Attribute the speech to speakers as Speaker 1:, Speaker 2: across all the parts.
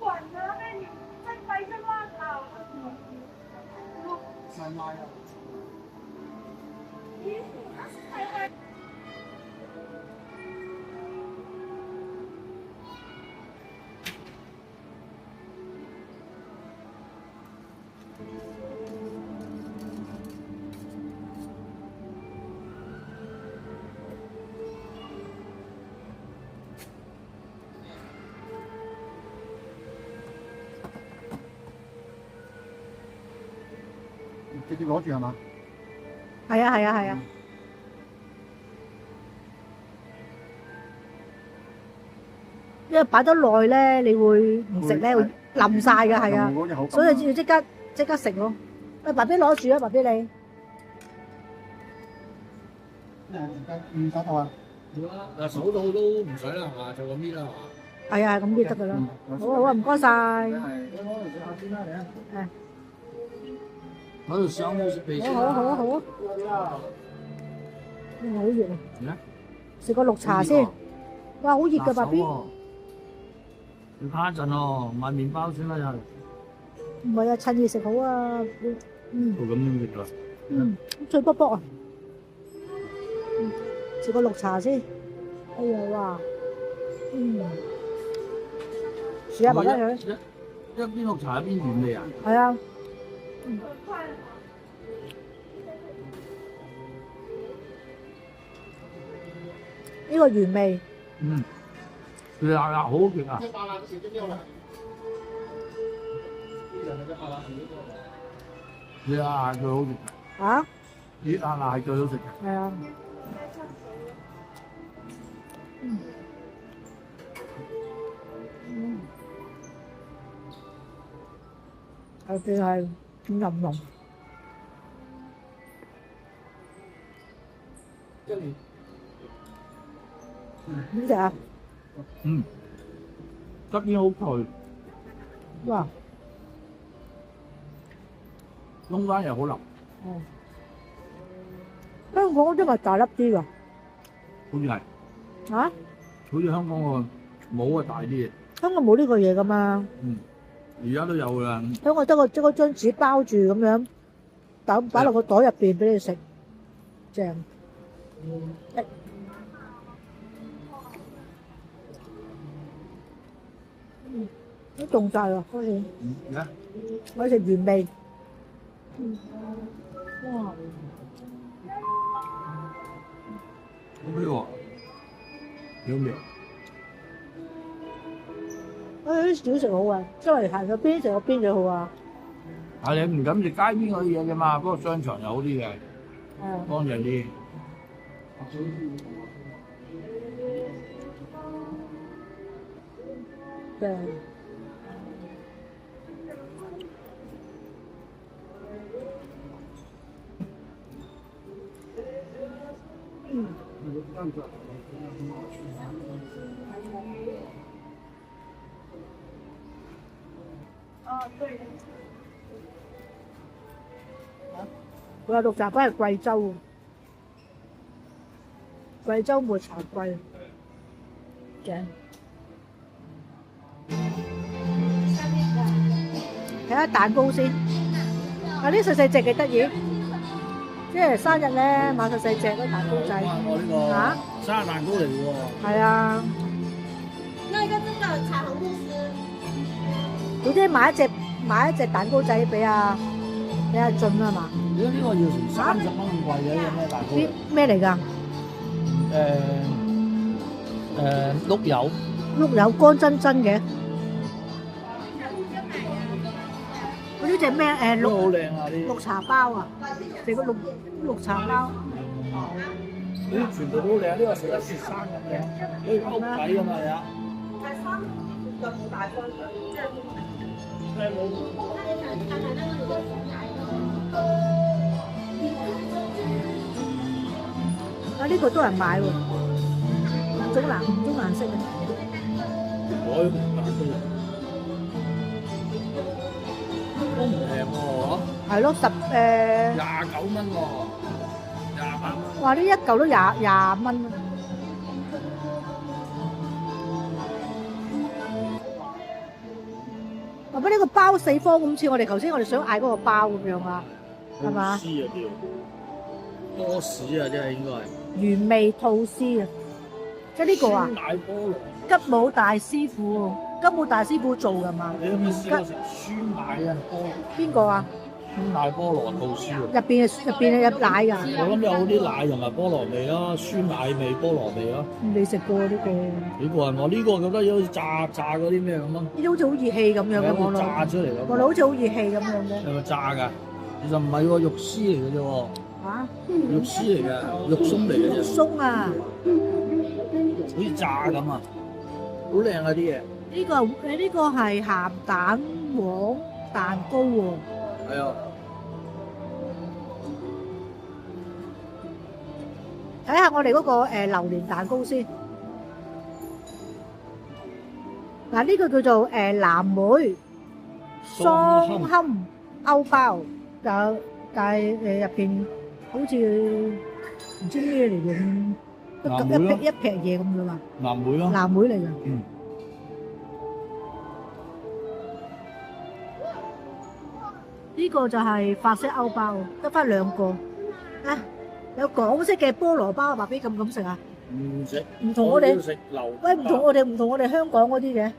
Speaker 1: 滾啦！咩真貴啫嘛頭。晒賣啊！咦？係係。直接攞住係嘛？
Speaker 2: 係啊係啊係啊！因為擺得耐咧，你會唔食咧會冧晒㗎，係啊，所以要即刻食咯。誒，爸比攞住啊，爸比你。
Speaker 1: 唔使啊！
Speaker 3: 嗱，數到都唔使啦，係嘛？就咁搣啦，係嘛？
Speaker 2: 係啊，係咁搣得㗎啦。好啊好啊，唔該晒。
Speaker 1: 你攞嚟食下先啦，你啊！
Speaker 2: 誒。
Speaker 3: 攞條香菇食鼻先。
Speaker 2: 好啊好啊好啊！好熱啊！食個綠茶先。哇，好熱㗎，爸 B。
Speaker 3: 要攤陣喎，買麵包先啦又。
Speaker 2: 唔係啊，趁熱食好啊。嗯。
Speaker 3: 咁樣食㗎。
Speaker 2: 嗯，脆卜卜啊！食個綠茶先。哎呀哇！試下爸爸佢。
Speaker 3: 一邊綠茶一邊原味啊？
Speaker 2: 係啊。呢個原味。
Speaker 3: 辣辣好勁啊！熱辣最好食。
Speaker 2: 啊？
Speaker 3: 熱辣辣係最好食嘅。
Speaker 2: 係啊。特別係腍腍。點食啊？
Speaker 3: 側邊好脆。
Speaker 2: 哇！
Speaker 3: 中間又好腍。
Speaker 2: 香港嗰啲咪大粒啲㗎？
Speaker 3: 好似係。
Speaker 2: 啊？
Speaker 3: 好似香港個帽啊大啲嘅。
Speaker 2: 香港冇呢個嘢㗎嘛？
Speaker 3: 而家都有㗎啦。
Speaker 2: 香港得個將嗰張紙包住咁樣，擺落個袋入邊俾你食，正。都凍晒啦，開始。我食原味。哇！
Speaker 3: 好味喎，幾好味。
Speaker 2: 啲小食好啊，周圍行咗邊食咗邊幾好啊。
Speaker 3: 係你唔敢食街邊嗰啲嘢嘅嘛，不過商場有好啲嘅，乾淨啲。
Speaker 2: 正。對。佢話綠茶粉係貴州喎，貴州抹茶貴，正。睇下蛋糕先，啊啲細細隻幾得意，即係生日咧買細細隻嗰啲蛋糕仔。嚇？
Speaker 3: 生日蛋糕嚟嘅喎。
Speaker 2: 係啊。
Speaker 4: 那個真的彩虹慕斯。
Speaker 2: 總之買一隻蛋糕仔俾阿俊啊嘛。
Speaker 3: 如果呢個要成30蚊咁貴嘅，有咩蛋糕？
Speaker 2: 咩嚟㗎？
Speaker 3: 碌柚，
Speaker 2: 碌柚乾真真嘅。嗰啲隻咩
Speaker 3: 都好靚啊啲，
Speaker 2: 綠茶包啊，食個綠茶包。
Speaker 3: 呢啲全部都靚，呢個食得雪山咁靚，好似屋仔咁啊係啊。
Speaker 2: 啊呢個多人買喎，五種顏色嘅。
Speaker 3: 海紅蛋糕都唔平喎，
Speaker 2: 係咯
Speaker 3: 29蚊喎，28蚊。
Speaker 2: 哇！呢一嚿都廿蚊。爸爸呢個包四方咁似我哋頭先我哋想嗌嗰個包咁樣啊，係嘛？
Speaker 3: 吐司啊叫，多士啊真係應該係。
Speaker 2: 原味吐司啊，即係呢個啊，
Speaker 3: 酸奶菠蘿。
Speaker 2: 吉姆大師傅，吉姆大師傅做㗎嘛？
Speaker 3: 你有冇試過食酸奶啊菠蘿？
Speaker 2: 邊個啊？
Speaker 3: 酸奶菠蘿吐司喎。
Speaker 2: 入邊有奶㗎？
Speaker 3: 我諗有啲奶同埋菠蘿味啦，酸奶味、菠蘿味啦。
Speaker 2: 未食過呢個。
Speaker 3: 呢個係我呢個覺得好似炸嗰啲咩咁咯。
Speaker 2: 呢啲好似好熱氣咁樣嘅
Speaker 3: 係炸出嚟咁。
Speaker 2: 我哋好似好熱氣咁樣嘅。
Speaker 3: 係咪炸㗎？其實唔係喎，肉絲嚟嘅啫喎。
Speaker 2: 嚇？
Speaker 3: 肉絲嚟嘅，肉鬆嚟嘅啫。
Speaker 2: 鬆啊！
Speaker 3: 好似炸咁啊！好靚啊啲嘢。
Speaker 2: 呢個係鹹蛋黃蛋糕喎。
Speaker 3: 係啊。
Speaker 2: 睇下我哋嗰個榴蓮蛋糕先。嗱，呢個叫做藍莓桑堪歐包，但係入邊好似唔知咩嚟嘅，一劈嘢咁樣嘛。
Speaker 3: 藍莓咯。
Speaker 2: 藍莓嚟嘅。
Speaker 3: 嗯。
Speaker 2: 呢個就係法式歐包，得翻兩個。啊！有港式嘅菠蘿包，爸比敢唔敢食啊？
Speaker 3: 唔食。
Speaker 2: 唔同我哋。
Speaker 3: 要食榴。
Speaker 2: 喂，唔同我哋香港嗰啲嘅。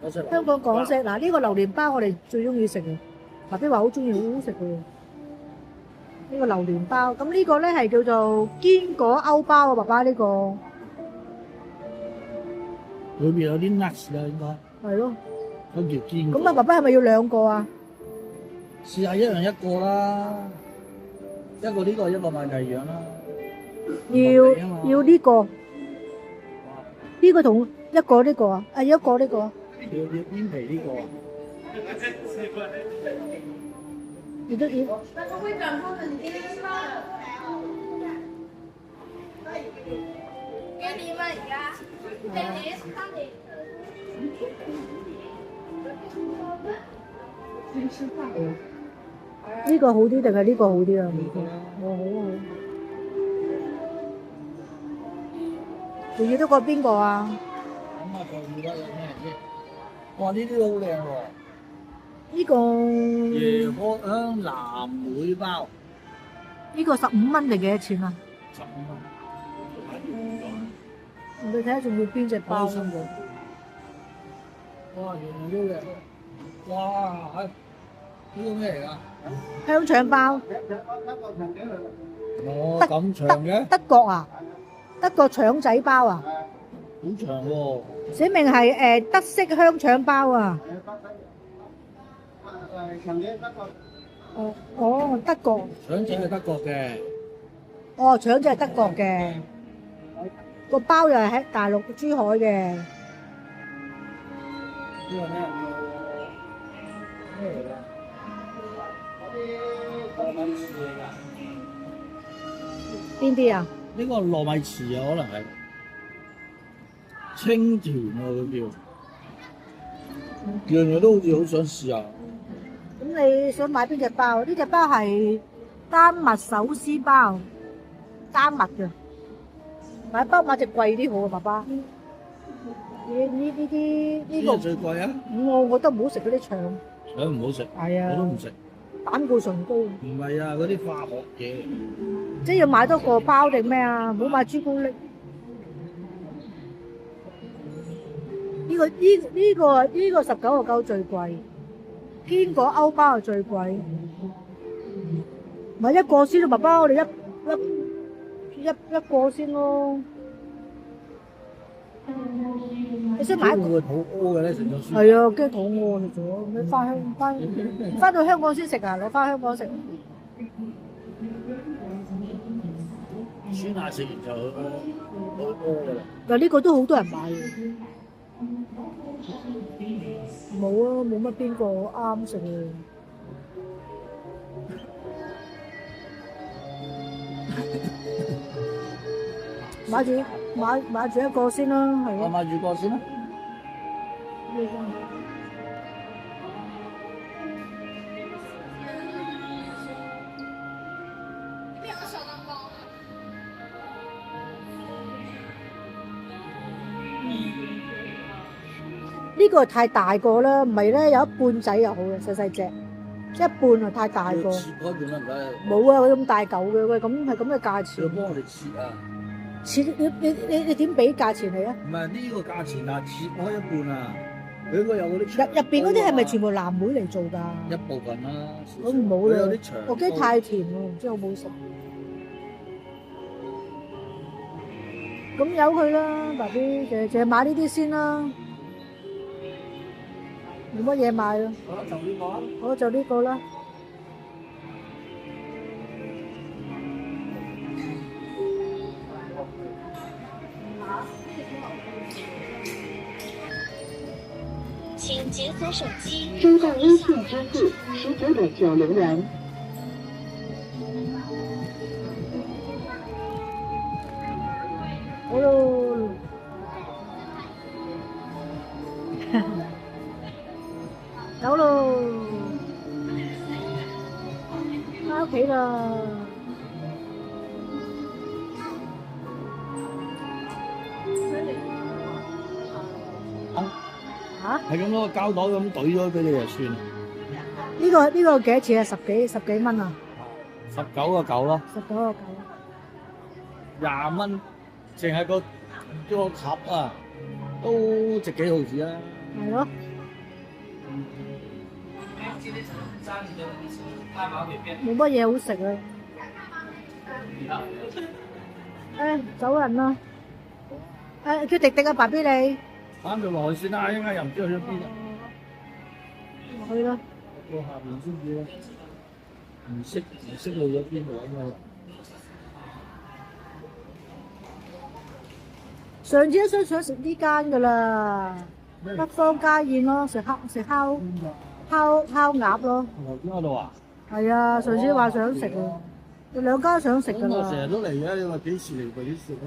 Speaker 3: 我食。
Speaker 2: 香港港式嗱，呢個榴蓮包我哋最中意食嘅，爸比話好中意，好好食嘅。呢個榴蓮包，咁呢個咧係叫做堅果歐包啊，爸爸呢個。
Speaker 3: 裏邊有啲 nuts 啦，應該。係咯。跟住堅果。
Speaker 2: 咁啊，爸爸係咪要兩個啊？
Speaker 3: 試下一人一個啦，一個呢個，一個買第二樣啦。
Speaker 2: 要呢個，呢個同一個呢個啊，一個呢個。
Speaker 3: 要邊皮呢個啊？
Speaker 2: 要得要。
Speaker 4: 幾點啊而家？8點3點。
Speaker 2: 呢個好啲定係呢個好啲啊？好好。仲要得個邊個啊？
Speaker 3: 咁啊，仲要得有咩先？哇！呢啲都好靚喎。
Speaker 2: 呢個
Speaker 3: 椰殼香藍莓包。
Speaker 2: 呢個15蚊定幾多錢啊
Speaker 3: ？15蚊。
Speaker 2: 你睇下仲要邊隻包？
Speaker 3: 哇！樣樣都靚。哇！係呢個咩嚟㗎？
Speaker 2: 香腸包。
Speaker 3: 哦，咁長嘅？
Speaker 2: 德國啊？德國腸仔包啊？
Speaker 3: 好長喎。
Speaker 2: 寫明係德式香腸包啊。哦，德國。
Speaker 3: 腸仔係德國嘅。
Speaker 2: 哦，腸仔係德國嘅。個包又係喺大陸珠海嘅。
Speaker 3: 呢個咩？咩嚟㗎？糯米糍嚟㗎。
Speaker 2: 邊啲啊？
Speaker 3: 呢個糯米糍啊，可能係清甜啊，佢叫，樣樣都好似好想試下。
Speaker 2: 咁你想買邊隻包？呢隻包係丹麥手撕包，丹麥嘅。買包買隻貴啲好啊，爸爸。呢個
Speaker 3: 最貴啊！
Speaker 2: 我覺得唔好食嗰啲腸。
Speaker 3: 腸唔好食。
Speaker 2: 係啊。
Speaker 3: 我都唔食。
Speaker 2: 膽固醇高。
Speaker 3: 唔係啊，嗰啲化學嘢。
Speaker 2: 即係要買多個包定咩啊？唔好買朱古力。呢個19.9最貴，堅果歐包係最貴。買一個先咯，爸爸，我哋一個先咯。你想買？
Speaker 3: 會唔會肚屙嘅咧？食咗酸。
Speaker 2: 係啊，驚肚餓嚟咗，你翻到香港先食啊！你翻香港食。
Speaker 3: 酸辣食完就肚屙㗎啦。
Speaker 2: 嗱，呢個都好多人買嘅。冇啊，冇乜邊個啱食嘅。買住一個先啦，係啊。
Speaker 3: 我買住個先啦。
Speaker 4: 邊有小蛋糕？
Speaker 2: 呢個太大個啦，唔係咧有一半仔又好嘅，細細隻，一半啊太大個。
Speaker 3: 切嗰邊啦，唔該。
Speaker 2: 冇啊，佢咁大嚿嘅，喂，咁係咁嘅價
Speaker 3: 要
Speaker 2: 錢。
Speaker 3: 幫我哋切啊！
Speaker 2: 切你點俾價錢你啊？
Speaker 3: 唔係呢個價錢啊，切開一半啊，佢應該有嗰啲
Speaker 2: 入邊嗰啲係咪全部藍莓嚟做㗎？
Speaker 3: 一部分啦。
Speaker 2: 我唔好啦
Speaker 3: 佢有啲長。
Speaker 2: 我驚太甜喎，唔知好唔好食。咁由佢啦，爸 B，淨係買呢啲先啦，冇乜嘢買啦。
Speaker 3: 好啦，就呢個啦。
Speaker 2: 好，就呢個啦。
Speaker 5: 请解锁手机，收到微信支付19.90元。
Speaker 2: 好咯，走咯，翻屋企啦。嚇？
Speaker 3: 係咁攞個膠袋咁懟咗俾你就算。
Speaker 2: 呢個幾多錢啊？十幾蚊啊
Speaker 3: 19.9咯。
Speaker 2: 19.9。
Speaker 3: 20蚊，淨係個盒啊，都值幾毫子啊！
Speaker 2: 係咯。冇乜嘢好食啊！誒，走人啦！誒，叫迪迪啊，爸 B 你
Speaker 3: 翻佢落去先啦，一陣間又唔知去咗邊啦。
Speaker 2: 去啦。
Speaker 3: 到下面先至啦，唔識去咗邊度啊嘛。
Speaker 2: 上次都想食呢間噶啦，北方家宴咯，食烤鴨咯。
Speaker 3: 頭先嗰度啊？
Speaker 2: 係啊，上次話想食啊，有兩間想食噶
Speaker 3: 咁我成
Speaker 2: 啦。
Speaker 3: 日都嚟嘅，你話幾時嚟幾時啊？